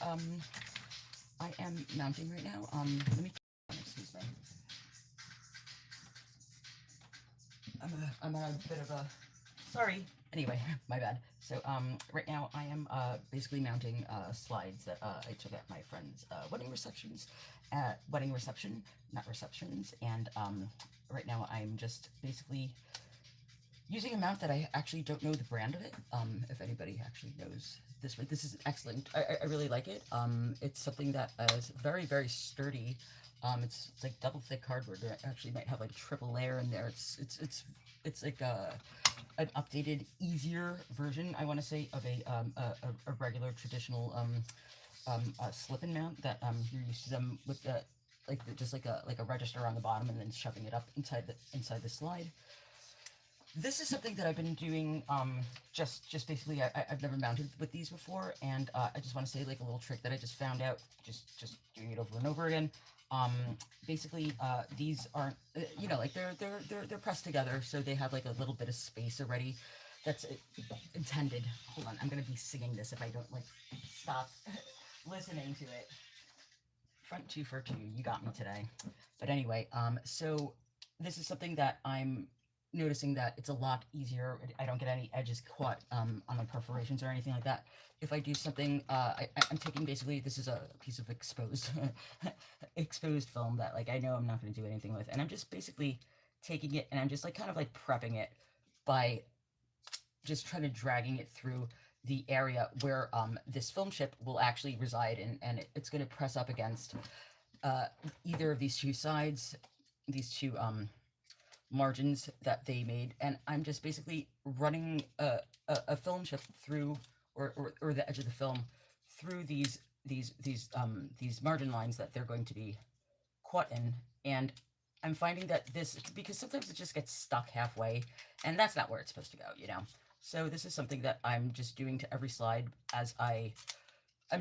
I am mounting right now. Let me, excuse me. I'm a bit of a, sorry. Anyway, my bad. So, right now I am, basically mounting, slides that, I took at my friend's, wedding reception, not receptions, and, right now I'm just basically using a mount that I actually don't know the brand of it. If anybody actually knows this one, this is excellent. I really like it. It's something that is very, very sturdy. It's like double thick cardboard. It actually might have like a triple layer in there. It's like an updated, easier version, I want to say, of a regular traditional slip-in mount that you're used to them with the just like a register on the bottom and then shoving it up inside the slide. This is something that I've been doing, just basically, I've never mounted with these before, and I just want to say like a little trick that I just found out, just doing it over and over again. Basically, these aren't, like they're pressed together, so they have like a little bit of space already. That's intended. Hold on, I'm gonna be singing this if I don't like stop listening to it. Front two for two, you got me today. But anyway, so this is something that I'm noticing that it's a lot easier. I don't get any edges caught on my perforations or anything like that. If I do something, I'm taking basically, this is a piece of exposed exposed film that like I know I'm not going to do anything with, and I'm just basically taking it and I'm just like kind of like prepping it by just trying to dragging it through the area where this film chip will actually reside in, and it's going to press up against either of these two sides, these two margins that they made, and I'm just basically running a film chip through, or the edge of the film through these margin lines that they're going to be caught in, and I'm finding that this, because sometimes it just gets stuck halfway, and that's not where it's supposed to go, you know? So this is something that I'm just doing to every slide as I'm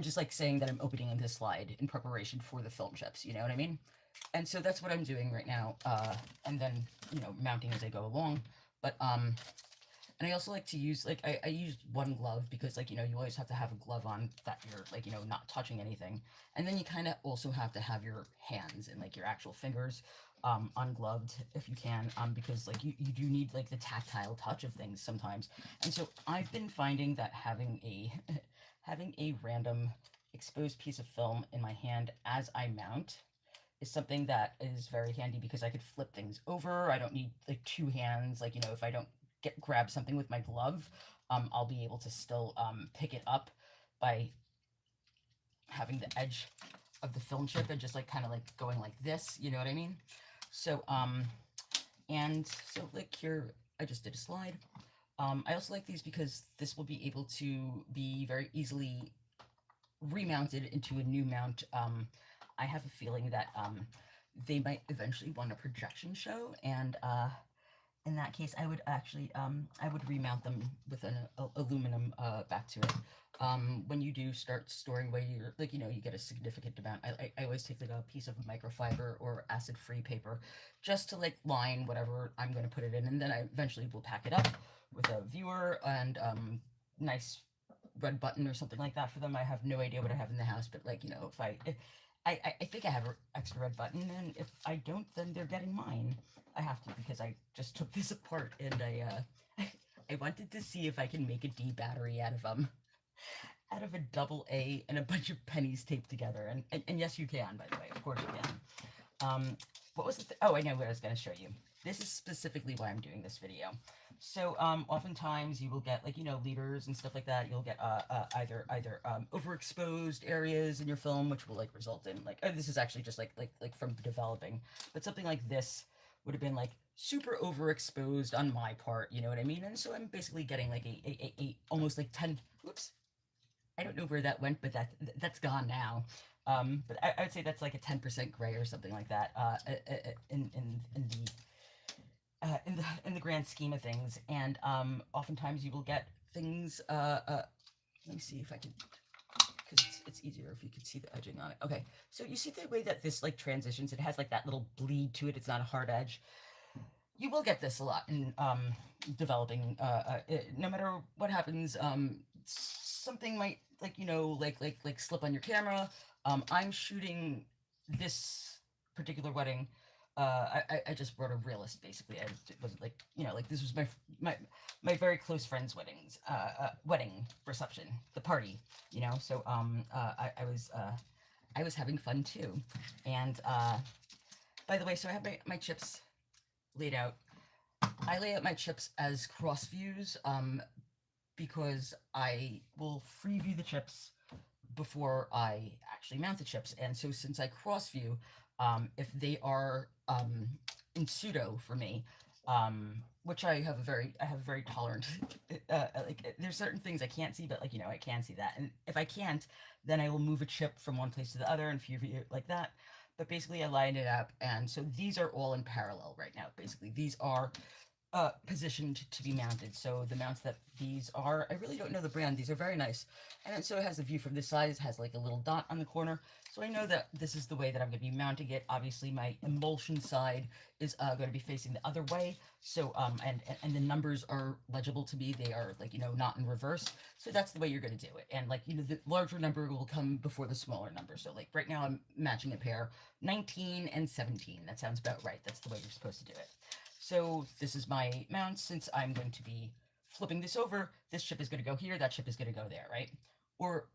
just like saying that I'm opening this slide in preparation for the film chips, you know what I mean? And so that's what I'm doing right now, and then, mounting as I go along. But, and I also like to use, like, I use one glove because, like, you always have to have a glove on that you're, like, not touching anything. And then you kind of also have to have your hands and, like, your actual fingers ungloved if you can, because, like, you do need, like, the tactile touch of things sometimes. And so I've been finding that having a, having a random exposed piece of film in my hand as I mount is something that is very handy because I could flip things over. I don't need like two hands. Like, if I don't grab something with my glove, I'll be able to still pick it up by having the edge of the film chip and just like kind of like going like this, you know what I mean? So, and so like here, I just did a slide. I also like these because this will be able to be very easily remounted into a new mount. I have a feeling that they might eventually want a projection show, and in that case, I would actually I would remount them with an aluminum back to it. When you do start storing away your, like, you get a significant amount. I always take like a piece of microfiber or acid-free paper just to like line whatever I'm going to put it in, and then I eventually will pack it up with a viewer and nice red button or something like that for them. I have no idea what I have in the house, but like, if I think I have an extra red button, and if I don't, then they're getting mine. I have to, because I just took this apart, and I wanted to see if I can make a D battery out of a double A and a bunch of pennies taped together, and yes, you can, by the way, of course you can. What was the oh, I know what I was going to show you. This is specifically why I'm doing this video. So, oftentimes you will get, like, leaders and stuff like that. You'll get, either overexposed areas in your film, which will, like, result in, like, this is actually just, like from developing. But something like this would have been, like, super overexposed on my part, you know what I mean? And so I'm basically getting, like, a almost, like, 10, whoops. I don't know where that went, but that's gone now. But I would say that's, like, a 10% gray or something like that, in the grand scheme of things. And oftentimes you will get things, let me see if I can, because it's easier if you can see the edging on it. Okay, so you see the way that this like transitions, it has like that little bleed to it, it's not a hard edge. You will get this a lot in developing, no matter what happens, something might, like, like slip on your camera. I'm shooting this particular wedding. I just brought a realist, basically. It wasn't like, like, this was my very close friend's wedding reception, the party, so I was having fun too. And by the way, so I have my chips laid out. I lay out my chips as cross views, because I will free view the chips before I actually mount the chips. And so since I cross view, if they are in pseudo for me, which I have a very tolerant, like, there's certain things I can't see, but, like, I can see that. And if I can't, then I will move a chip from one place to the other and view it like that. But basically I line it up, and so these are all in parallel right now. Basically, these are positioned to be mounted. So the mounts that these are, I really don't know the brand. These are very nice. And so it has a view from this side. It has like a little dot on the corner. So I know that this is the way that I'm going to be mounting it. Obviously, my emulsion side is going to be facing the other way. So, and the numbers are legible to me. They are, like, not in reverse. So that's the way you're going to do it. And, like, the larger number will come before the smaller number. So, like, right now I'm matching a pair 19 and 17. That sounds about right. That's the way you're supposed to do it. So this is my mount. Since I'm going to be flipping this over, this chip is going to go here, that chip is going to go there, right? Or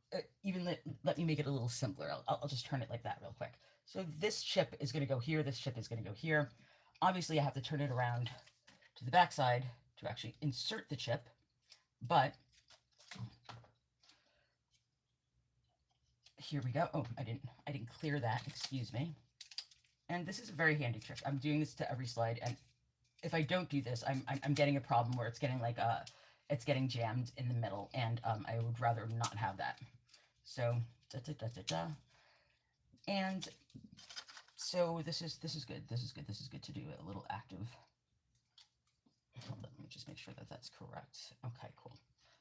even let me make it a little simpler. I'll just turn it like that real quick. So this chip is going to go here, this chip is going to go here. Obviously, I have to turn it around to the backside to actually insert the chip, but here we go. Oh, I didn't clear that, excuse me. And this is a very handy trick. I'm doing this to every slide, and if I don't do this, I'm getting a problem where it's getting like it's getting jammed in the middle, and I would rather not have that. So and so this is good. This is good. This is good to do a little active. Hold on, let me just make sure that that's correct. Okay, cool.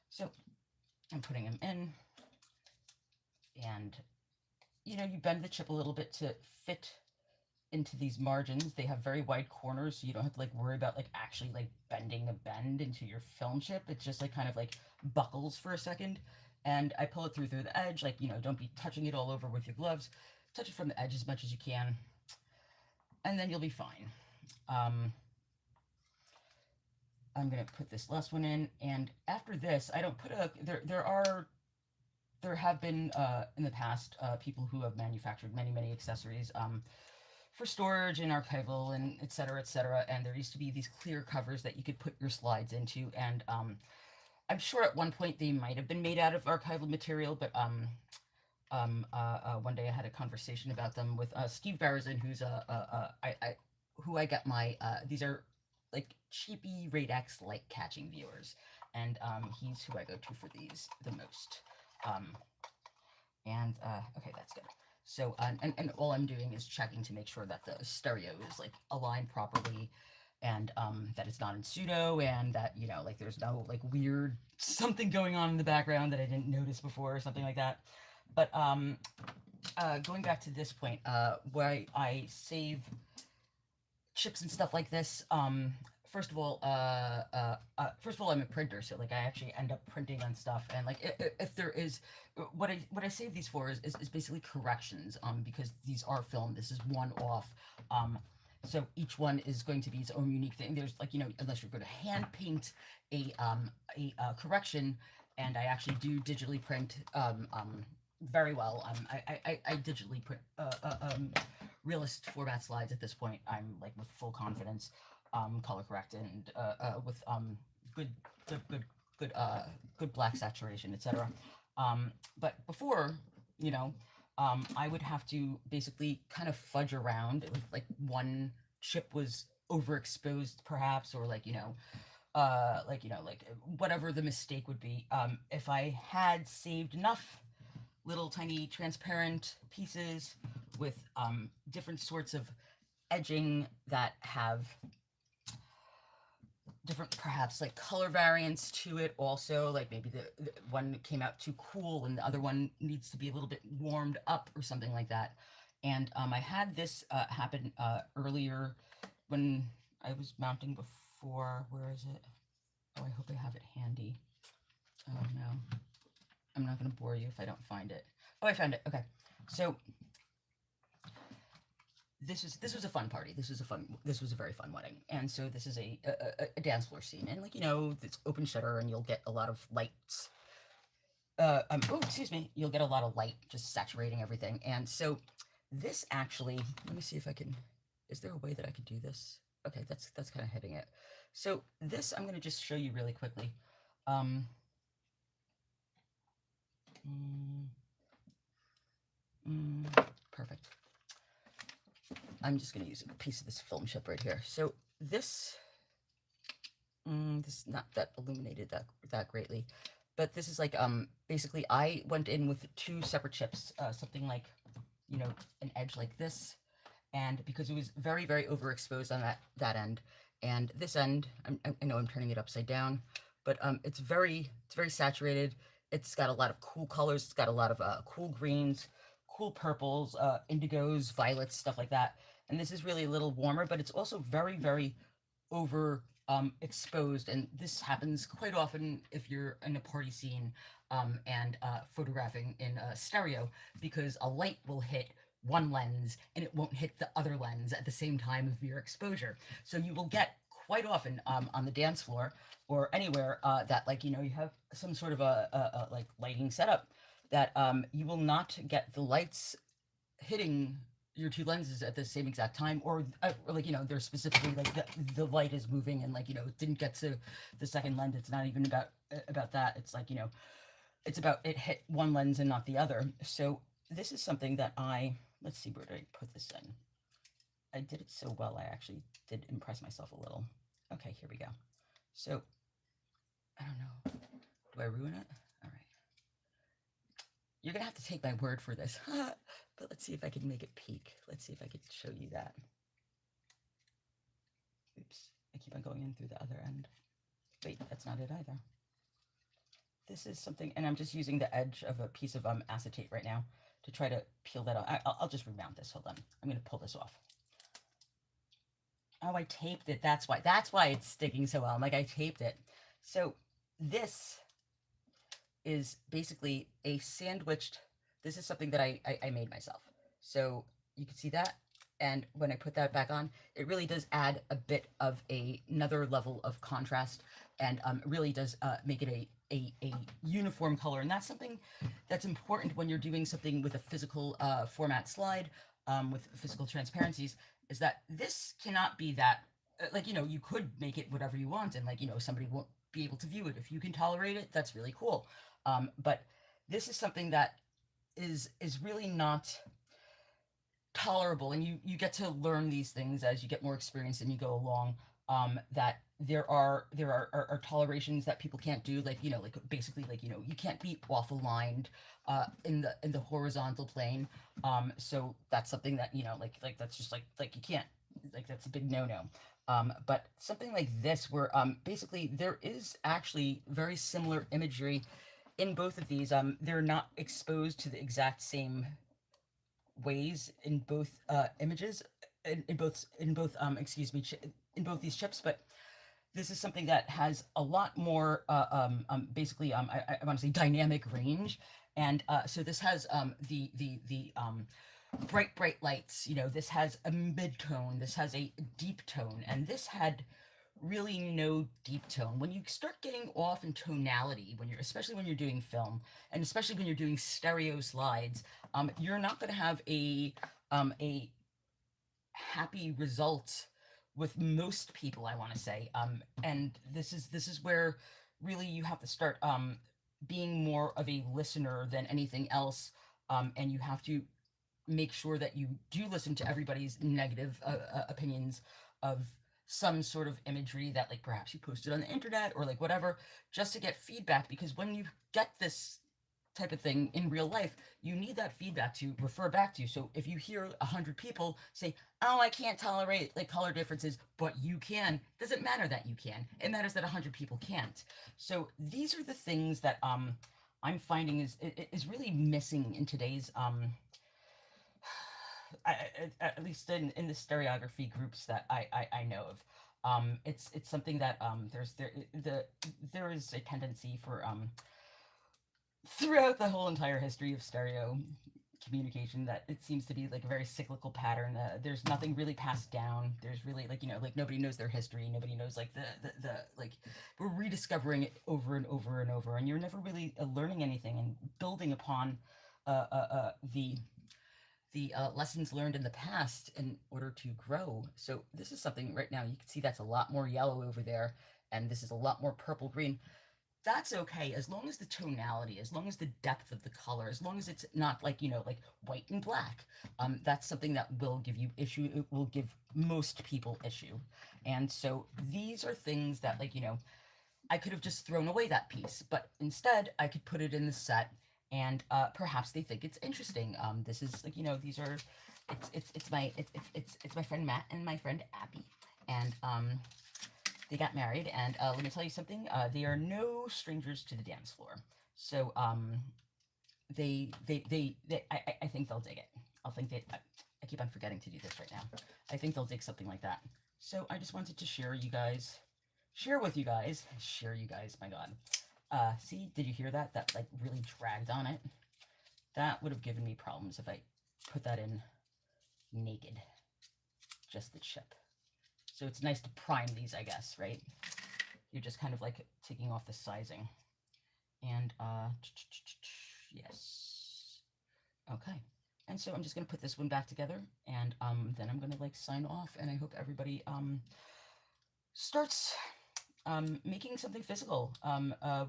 So I'm putting them in, and you bend the chip a little bit to fit into these margins. They have very wide corners, so you don't have to, like, worry about, like, actually, like, bending a bend into your film chip. It's just, like, kind of, like, buckles for a second, and I pull it through the edge. Like, don't be touching it all over with your gloves. Touch it from the edge as much as you can, and then you'll be fine. I'm gonna put this last one in, and after this, I don't put a, there have been in the past people who have manufactured many accessories for storage and archival and et cetera, and there used to be these clear covers that you could put your slides into, and I'm sure at one point they might have been made out of archival material, but one day I had a conversation about them with Steve Barazin, who's who I got my these are like cheapy Radex light catching viewers, and he's who I go to for these the most. Okay, that's good. So, and all I'm doing is checking to make sure that the stereo is, like, aligned properly, and that it's not in pseudo, and that, like, there's no, like, weird something going on in the background that I didn't notice before or something like that. But going back to this point, where I save chips and stuff like this, first of all, I'm a printer, so, like, I actually end up printing on stuff, and, like, if there is, what I save these for is basically corrections, because these are filmed. This is one off, so each one is going to be its own unique thing. There's, like, unless you're going to hand paint a correction, and I actually do digitally print very well. I digitally print realist format slides at this point. I'm, like, with full confidence. Color correct, and with good black saturation, etc. But before, I would have to basically kind of fudge around if, like, one chip was overexposed, perhaps, or, like, like whatever the mistake would be. If I had saved enough little tiny transparent pieces with different sorts of edging that have different, perhaps, like, color variants to it also, like maybe the one came out too cool and the other one needs to be a little bit warmed up or something like that. And I had this happen earlier when I was mounting before. Where is it? Oh, I hope I have it handy. Oh no. I'm not going to bore you if I don't find it. Oh, I found it. Okay. So this was a fun party. This was a very fun wedding. And so this is a dance floor scene, and like, you know, it's open shutter, and you'll get a lot of lights. Oh, excuse me. You'll get a lot of light just saturating everything. And so this actually, let me see if I can. Is there a way that I could do this? Okay, that's kind of hitting it. So this I'm going to just show you really quickly. Um, mm, Perfect. I'm just going to use a piece of this film chip right here. So this, this is not that illuminated that greatly, but this is like, basically I went in with two separate chips, something like, you know, an edge like this, and because it was very, very overexposed on that end, and this end, I know I'm turning it upside down, but it's very saturated. It's got a lot of cool colors. It's got a lot of cool greens, cool purples, indigos, violets, stuff like that. And this is really a little warmer, but it's also very, very over exposed. And this happens quite often if you're in a party scene and photographing in stereo, because a light will hit one lens and it won't hit the other lens at the same time of your exposure. So you will get quite often on the dance floor or anywhere that, like, you know, you have some sort of a like lighting setup, that you will not get the lights hitting your two lenses at the same exact time, or like, you know, they're specifically like the light is moving, and like, you know, it didn't get to the second lens. It's not even about that. It's like, you know, it's about it hit one lens and not the other. So this is something that let's see, where did I put this in? I did it so well, I actually did impress myself a little. Okay, here we go. So I don't know, do I ruin it? All right, you're gonna have to take my word for this. But let's see if I can make it peak. Let's see if I can show you that. Oops, I keep on going in through the other end. Wait, that's not it either. This is something, and I'm just using the edge of a piece of acetate right now to try to peel that off. I'll just remount this. Hold on. I'm going to pull this off. Oh, I taped it. That's why it's sticking so well. I'm like, I taped it. So this is basically a sandwiched, this is something that I made myself. So you can see that. And when I put that back on, it really does add a bit of another level of contrast, and really does make it a uniform color. And that's something that's important when you're doing something with a physical format slide, with physical transparencies, is that this cannot be that, like, you know, you could make it whatever you want, and like, you know, somebody won't be able to view it. If you can tolerate it, that's really cool. But this is something that is really not tolerable, and you get to learn these things as you get more experience and you go along, that there are tolerations that people can't do, like, you know, like basically, like, you know, you can't be waffle lined in the horizontal plane. So that's something that, you know, like that's just like you can't, like, that's a big no-no. But something like this, where basically there is actually very similar imagery in both of these. They're not exposed to the exact same ways in both images, in both excuse me, in both these chips, but this is something that has a lot more basically, I want to say dynamic range. And so this has the bright lights. You know, this has a mid-tone, this has a deep tone, and this had really no deep tone. When you start getting off in tonality, especially when you're doing film, and especially when you're doing stereo slides, you're not going to have a happy result with most people, I want to say. And this is where really you have to start being more of a listener than anything else, and you have to make sure that you do listen to everybody's negative opinions of some sort of imagery that, like, perhaps you posted on the internet or like whatever, just to get feedback. Because when you get this type of thing in real life, you need that feedback to refer back to. So if you hear 100 people say, oh, I can't tolerate like color differences, but you can, doesn't matter that you can. It matters that 100 people can't. So these are the things that I'm finding is really missing in today's at least in the stereography groups that I know of. It's something that there is a tendency for throughout the whole entire history of stereo communication, that it seems to be like a very cyclical pattern. There's nothing really passed down. There's really, like, like, nobody knows their history. Nobody knows, like, the like, we're rediscovering it over and over and over, and you're never really learning anything and building upon the lessons learned in the past in order to grow. So this is something right now, you can see that's a lot more yellow over there, and this is a lot more purple green. That's okay, as long as the tonality, as long as the depth of the color, as long as it's not like, like white and black. That's something that will give you issue. It will give most people issue. And so these are things that, like, I could have just thrown away that piece, but instead I could put it in the set, and perhaps they think it's interesting. This is, like, these are, it's my friend Matt and my friend Abby, and they got married, and let me tell you something. They are no strangers to the dance floor, so I think they'll dig it. I keep on forgetting to do this right now. I think they'll dig something like that. So I just wanted to share with you guys. My God. See, did you hear that? That, like, really dragged on it. That would have given me problems if I put that in naked, just the chip. So it's nice to prime these, I guess, right? You're just kind of like taking off the sizing. And, yes. Okay. And so I'm just going to put this one back together, and then I'm going to, like, sign off, and I hope everybody starts making something physical.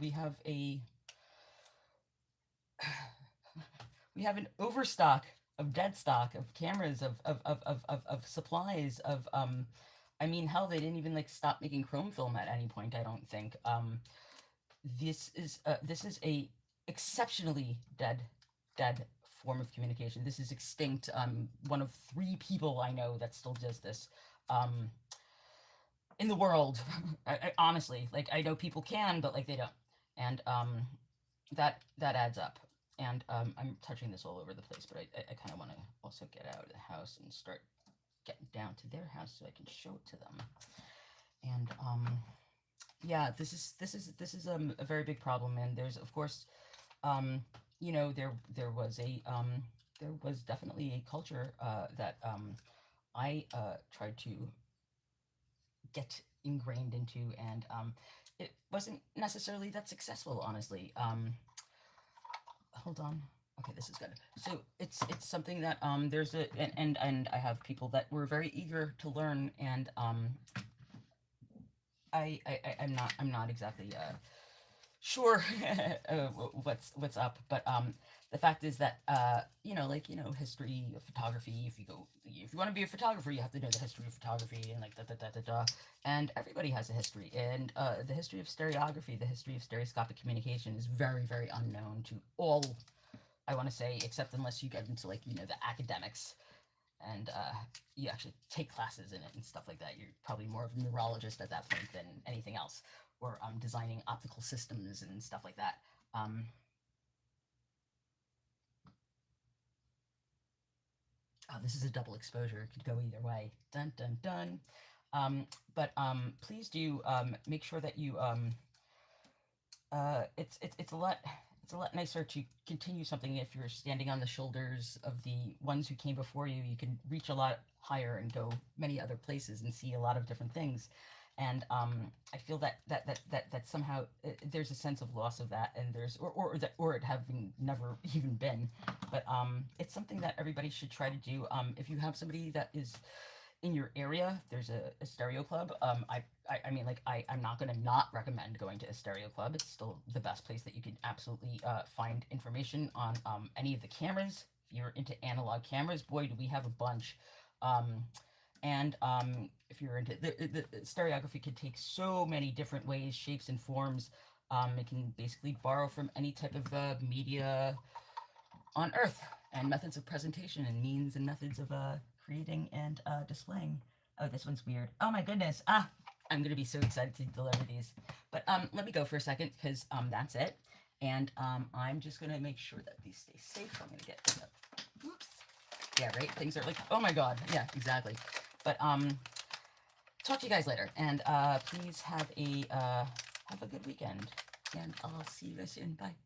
We have an overstock of dead stock, of cameras, of supplies, of I mean, hell, they didn't even, like, stop making chrome film at any point, I don't think. This is a exceptionally dead form of communication. This is extinct. One of 3 people I know that still does this in the world. I honestly, like, I know people can, but, like, they don't. And that adds up. And I'm touching this all over the place, but I kind of want to also get out of the house and start getting down to their house so I can show it to them. And yeah, this is a very big problem. And there's, of course, there was definitely a culture that I tried to get ingrained into, and it wasn't necessarily that successful, honestly. Hold on. Okay, this is good. So it's something that there's a and I have people that were very eager to learn, and I'm not exactly sure what's up, but the fact is that history of photography. If you want to be a photographer, you have to know the history of photography, and, like, and everybody has a history, and the history of stereography, the history of stereoscopic communication is very, very unknown to all, I want to say, except unless you get into, like, the academics, and you actually take classes in it and stuff like that. You're probably more of a neurologist at that point than anything else, or designing optical systems and stuff like that. Oh, this is a double exposure. It could go either way. Dun, dun, dun. But please do make sure that you it's a lot nicer to continue something if you're standing on the shoulders of the ones who came before you. You can reach a lot higher and go many other places and see a lot of different things. And I feel that somehow there's a sense of loss of that, and there's or it having never even been. But it's something that everybody should try to do. If you have somebody that is in your area, there's a stereo club. I mean, like, I'm not going to not recommend going to a stereo club. It's still the best place that you can absolutely find information on any of the cameras. If you're into analog cameras, boy, do we have a bunch. And if you're into the stereography, can take so many different ways, shapes, and forms. It can basically borrow from any type of media on Earth, and methods of presentation, and means and methods of creating and displaying. Oh, this one's weird. Oh my goodness. I'm gonna be so excited to deliver these. But let me go for a second, because that's it. And I'm just gonna make sure that these stay safe. I'm gonna get this up. Oops. Yeah, right? Things are like, oh my god. Yeah, exactly. But talk to you guys later. And please have a good weekend. And I'll see you guys soon. Bye.